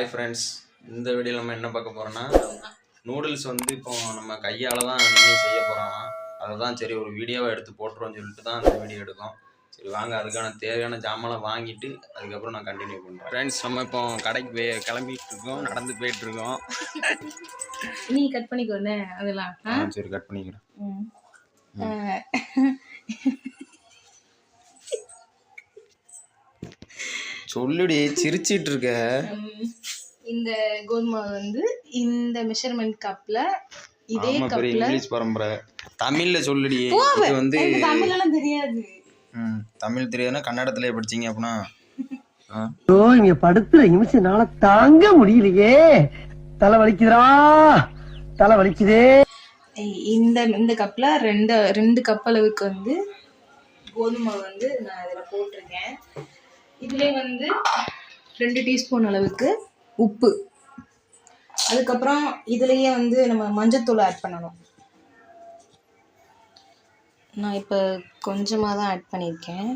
Hi friends, இந்த வீடியோவில் நம்ம என்ன பார்க்க போகிறோன்னா, நூடுல்ஸ் வந்து இப்போ நம்ம கையால் தான் இனிமேல் செய்ய போகிறோம். அதை தான் சரி ஒரு வீடியோவை எடுத்து போட்டுருவோம்னு சொல்லிட்டு தான் அந்த வீடியோ எடுக்கும். சரி வாங்க, அதுக்கான தேவையான ஜாமான்லாம் வாங்கிட்டு அதுக்கப்புறம் நான் கண்டினியூ பண்ணுறேன். ஃப்ரெண்ட்ஸ், நம்ம இப்போ கடைக்கு கிளம்பிட்டு இருக்கோம், நடந்து போயிட்டு இருக்கோம். நீ கட் பண்ணிக்கோண்ணே அதெல்லாம். சரி கட் பண்ணிக்கிறேன். சொல்லுடி, சிரிச்சிட்டு இருக்க. இந்த கோதுமை வந்து இந்த மெஷர்மென்ட் கப்ல இதே கப்ல இங்கிலீஷ் பரம்பரை தமிழ்ல சொல்லுடி. இது வந்து தமிழ்லாம் தெரியாது. தமிழ் தெரியாதுன்னா கன்னடத்திலே படிச்சீங்க அப்படின்னா. இங்க படுத்துற நிமிஷம்னால தாங்க முடியலையே, தலை வலிக்குதுடா, தலை வலிக்குதே. இந்த கப்ல ரெண்டு கப் அளவுக்கு வந்து கோதுமை வந்து நான் இதில் போட்டிருக்கேன். இதுலேயே வந்து 2 டீஸ்பூன் அளவுக்கு உப்பு, அதுக்கப்புறம் இதுலேயே வந்து நம்ம மஞ்சத்தூள் ஆட் பண்ணணும். நான் இப்போ கொஞ்சமாக தான் ஆட் பண்ணியிருக்கேன்.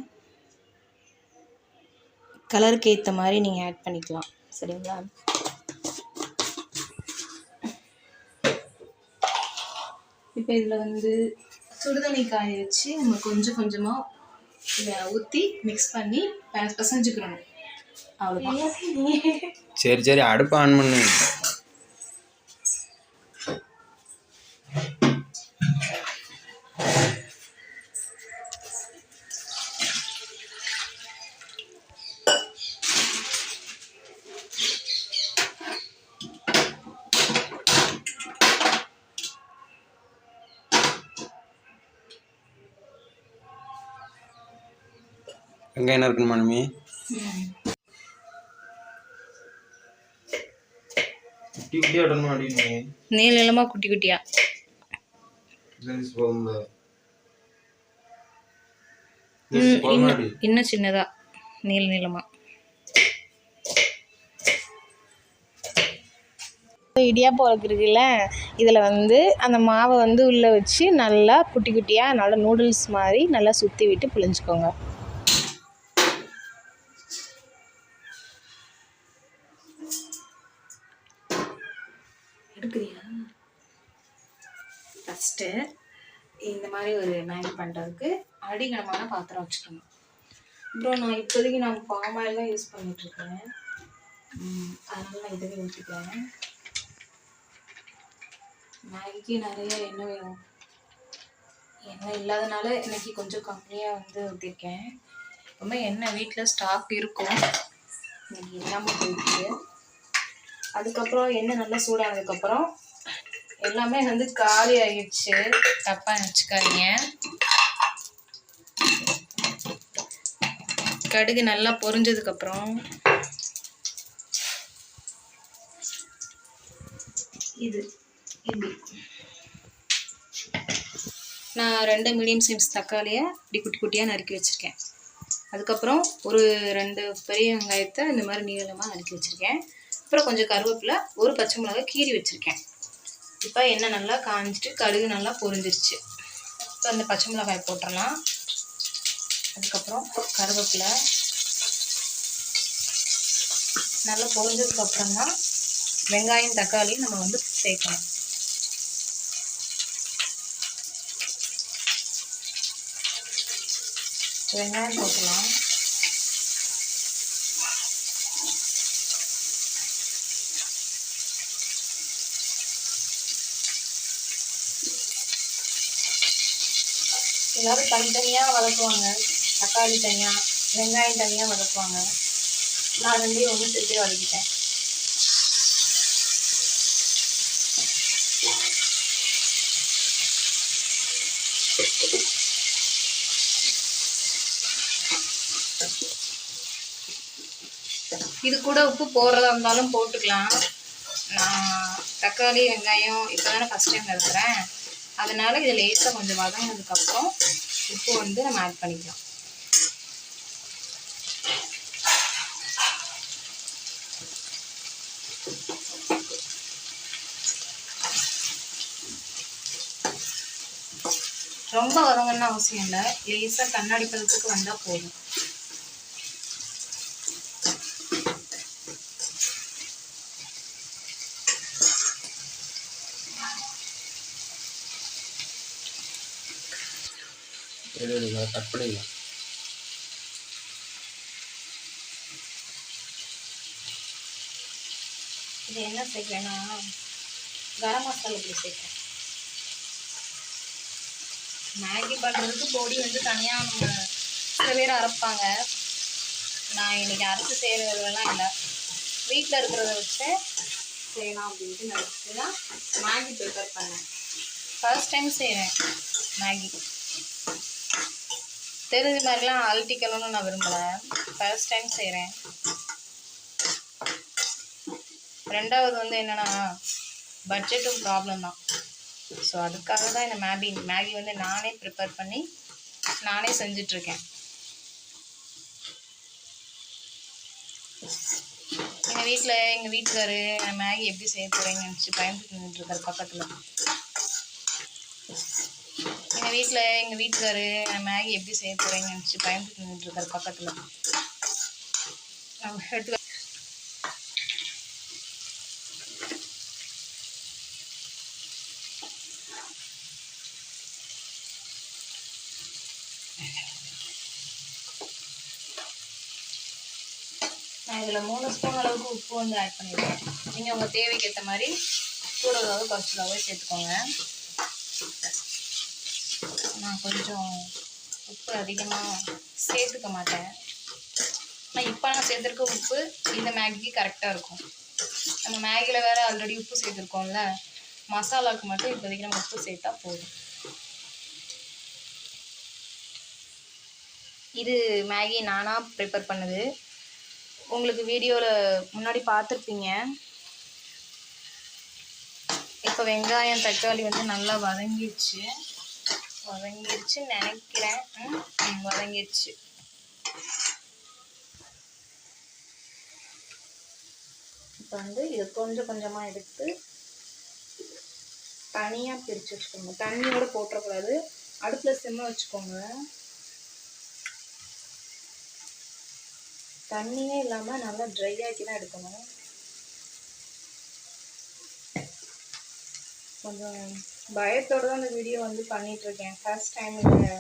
கலருக்கு ஏற்ற மாதிரி நீங்கள் ஆட் பண்ணிக்கலாம், சரிங்களா? இப்போ இதில் வந்து சுடுதண்ணி காய வச்சு நம்ம கொஞ்சம் கொஞ்சமாக ஊற்றி மிக்ஸ் பண்ணி பசஞ்சுக்கணும். அவ்வளோதான். சரி சரி, அடுப்பு ஆன் பண்ணு. எங்கே என்ன இருக்குன்னு மனுமி? குட்டி குட்டியா இடணும் அப்படின்னு நீள நீளமா குட்டி குட்டியா இன்னும் சின்னதா நீள நீளமா. இடியாப்பம் இருக்குல்ல, இதில் வந்து அந்த மாவை வந்து உள்ளே வச்சு நல்லா குட்டி குட்டியாக நல்லா நூடுல்ஸ் மாதிரி நல்லா சுற்றி விட்டு புழிஞ்சுக்கோங்க. எடுக்கிறியா? ஃபஸ்ட்டு இந்த மாதிரி ஒரு மேகி பண்ணுறதுக்கு அடிகனமான பாத்திரம் வச்சுக்கணும். அப்புறம் நான் இப்போதைக்கு நான் பாம் ஆயில் தான் யூஸ் பண்ணிகிட்ருக்கேன், அதனால நான் இதுவே ஊற்றிக்கிறேன். மேகிக்கு நிறைய எண்ணெய் வேணும். எண்ணெய் இல்லாதனால இன்னைக்கு கொஞ்சம் கம்மியாக வந்து ஊற்றிருக்கேன். ரொம்ப எண்ணெய் வீட்டில் ஸ்டாக் இருக்கும், இன்னைக்கு இல்லாமல் போயிடுச்சு. அதுக்கப்புறம் எண்ணெய் நல்லா சூடானதுக்கப்புறம் எல்லாமே வந்து காலி ஆகிடுச்சு, தப்பாக நினச்சிக்காதீங்க. கடுகு நல்லா பொரிஞ்சதுக்கப்புறம் இது இப்படி நான் 2 மீடியம் சைஸ் தக்காளியை இப்படி குட்டி குட்டியாக நறுக்கி வச்சுருக்கேன். அதுக்கப்புறம் ஒரு 2 பெரிய வெங்காயத்தை இந்த மாதிரி நீளமாக நறுக்கி வச்சுருக்கேன். அப்புறம் கொஞ்சம் கருவேப்பிலை, ஒரு பச்சை மிளகாய் கீறி வச்சுருக்கேன். இப்போ எண்ணெய் நல்லா காஞ்சிட்டு கடுகு நல்லா பொரிஞ்சிருச்சு. இப்போ அந்த பச்சை மிளகாய் போட்டுடலாம். அதுக்கப்புறம் கருவேப்பிலை நல்லா பொரிஞ்சதுக்கப்புறம் தான் வெங்காயம் தக்காளி நம்ம வந்து சேர்க்கணும். வெங்காயம் போட்டுடலாம். எல்லாரும் தனித்தனியாக வதக்குவாங்க, தக்காளி தனியாக வெங்காயம் தனியாக வதக்குவாங்க. நான் 2 ஒன்று சேர்த்து வதக்கிட்டேன். இது கூட உப்பு போடுறதா இருந்தாலும் போட்டுக்கலாம். நான் தக்காளி வெங்காயம் இப்போ தானே ஃபஸ்ட் டைம் இருக்கிறேன், அதனால் இதில் லேசாக கொஞ்சம் வதங்கினதுக்கப்புறம் உப்பு வந்து நம்ம ஆட் பண்ணிக்கலாம். ரொம்ப வதங்கணும்னு அவசியம் இல்லை, லேசாக கண்ணாடி பதத்துக்கு வந்தால் போதும். கட் பண்ணிக்கலாம். இது என்ன சேர்க்குறேன்னா கரம் மசாலா இப்படி சேர்க்குறேன். மேகி பண்ணுறதுக்கு பொடி வந்து தனியாக நம்ம சில பேர் அரைப்பாங்க. நான் இன்றைக்கி அரைச்சி செய்கிறதுலாம் இல்லை, வீட்டில் இருக்கிறத வச்சு செய்யலாம் அப்படின்ட்டு நினச்சிட்டு தான் மேகி ப்ரிப்பேர் பண்ணேன். ஃபர்ஸ்ட் டைம் செய்கிறேன் மேகி. தெரிஞ்ச மாதிரிலாம் அழட்டிக்கணும்னு நான் விரும்பலை, ஃபர்ஸ்ட் டைம் செய்கிறேன். ரெண்டாவது வந்து என்னென்னா பட்ஜெட்டும் ப்ராப்ளம் தான். ஸோ அதுக்காக தான் இந்த மேகி வந்து நானே ப்ரிப்பேர் பண்ணி நானே செஞ்சிட்ருக்கேன். எங்கள் வீட்டுக்காரு நான் மேகி எப்படி செய்ய போகிறேன்னு நினச்சி பயந்துட்டு நின்றுட்டுருக்காரு பக்கத்தில். எங்கள் வீட்டுக்காரு நான் மேகி எப்படி செய்ய போகிறேன்னு நினச்சி பயந்துட்டு நின்றுட்டுருக்காரு பக்கத்தில். நான் இதில் 3 ஸ்பூன் அளவுக்கு உப்பு வந்து ஆட் பண்ணிடுவேன். நீங்கள் உங்கள் தேவைக்கு ஏற்ற மாதிரி கூடவாக குறைச்சலாகவே சேர்த்துக்கோங்க. நான் கொஞ்சம் உப்பு அதிகமாக சேர்த்துக்க மாட்டேன். ஆனால் இப்போ நான் சேர்த்துருக்க உப்பு இந்த மேகிக்கு கரெக்டாக இருக்கும். நம்ம மேகியில் வேறு ஆல்ரெடி உப்பு சேர்த்துருக்கோம்ல, மசாலாவுக்கு மட்டும் இப்போதைக்கு நம்ம உப்பு சேர்த்தா போதும். இது மேகி நானாக ப்ரிப்பேர் பண்ணது. உங்களுக்கு வீடியோவில் முன்னாடி பார்த்துருப்பீங்க. இப்போ வெங்காயம் தக்காளி வந்து நல்லா வதங்கிடுச்சு நினைக்கிறேன். வதங்கிடுச்சு. இப்போ வந்து இதை கொஞ்சம் கொஞ்சமாக எடுத்து தனியாக பிரித்து வச்சுக்கோங்க. தண்ணியோடு போட்டுறக்கூடாது, அடுப்பில் சிம்மை வச்சுக்கோங்க. தண்ணியே இல்லாமல் நல்லா ட்ரை ஆக்கி தான் எடுக்கணும். கொஞ்சம் பயத்தோடு தான் இந்த வீடியோ வந்து பண்ணிகிட்ருக்கேன், ஃபர்ஸ்ட் டைம் இல்லை.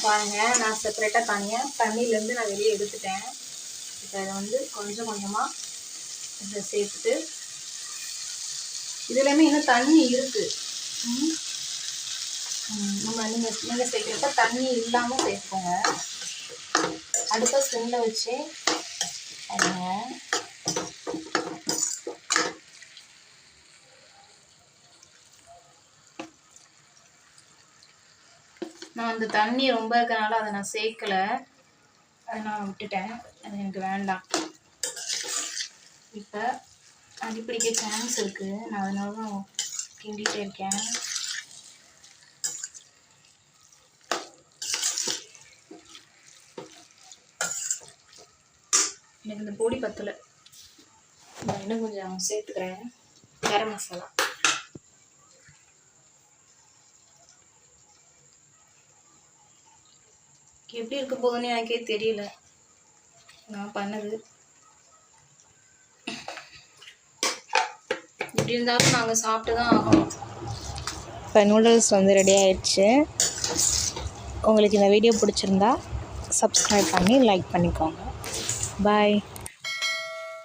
பாருங்கள், நான் செப்பரேட்டாக தண்ணியிலேருந்து நான் வெளியே எடுத்துட்டேன். இப்போ இதை வந்து கொஞ்சம் கொஞ்சமாக இதை சேர்த்துட்டு, இதுலேயுமே இன்னும் தண்ணி இருக்குது. நீங்கள் சேர்க்குறப்ப தண்ணி இல்லாமல் சேர்த்துக்கோங்க. அடுப்பை சிம்மில் வச்சு பாருங்க. நான் அந்த தண்ணி ரொம்ப இருக்கனால அதை நான் சேர்க்கலை, அதை நான் விட்டுட்டேன். அது எனக்கு வேண்டாம். இப்போ அடிப்பிடிக்க சான்ஸ் இருக்குது, நான் அதனால தான் கிண்டிகிட்டே இருக்கேன். எனக்கு இந்த பொடி பத்தலை, நான் இன்னும் கொஞ்சம் சேர்த்துக்கிறேன். கரம் மசாலா எப்படி இருக்க போகுதுன்னு எனக்கே தெரியல, நான் பண்ணது. இப்படி இருந்தாலும் நாங்கள் சாப்பிட்டு தான் ஆகணும். இப்போ நூடுல்ஸ் வந்து ரெடி ஆயிடுச்சு. உங்களுக்கு இந்த வீடியோ பிடிச்சிருந்தா சப்ஸ்கிரைப் பண்ணி லைக் பண்ணிக்கோங்க. பாய்.